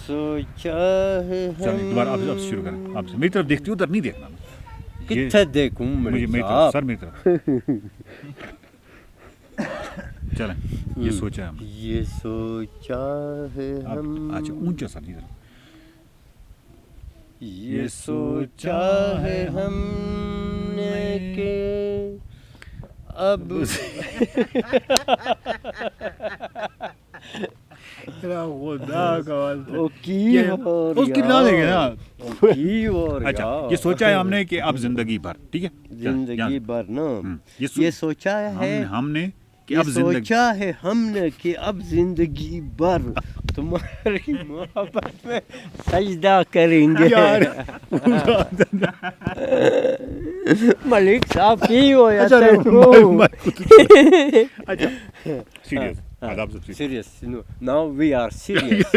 سوچا ہے چلیے دوبارہ اب شروع کریں. آپ سے میری طرف دیکھتی ہو, ادھر نہیں دیکھنا. کتنے دیکھوں مجھے میری طرف, سر میری طرف. چلیں, یہ سوچا ہے ہم. یہ سوچا ہے ہم. اچھا اونچا سر ادھر. یہ سوچا ہے ہم نے کہ اب اچھا یہ سوچا ہے ہم نے کہ اب زندگی بھر. ٹھیک ہے, زندگی بھر نا. یہ سوچا ہے ہم نے کہ اب سوچا ہے ہم نے کہ اب زندگی بھر تمہاری محبت میں سجدہ کریں گے. ملک صاحب کی ہو جاتا ہے. Serious now we are serious.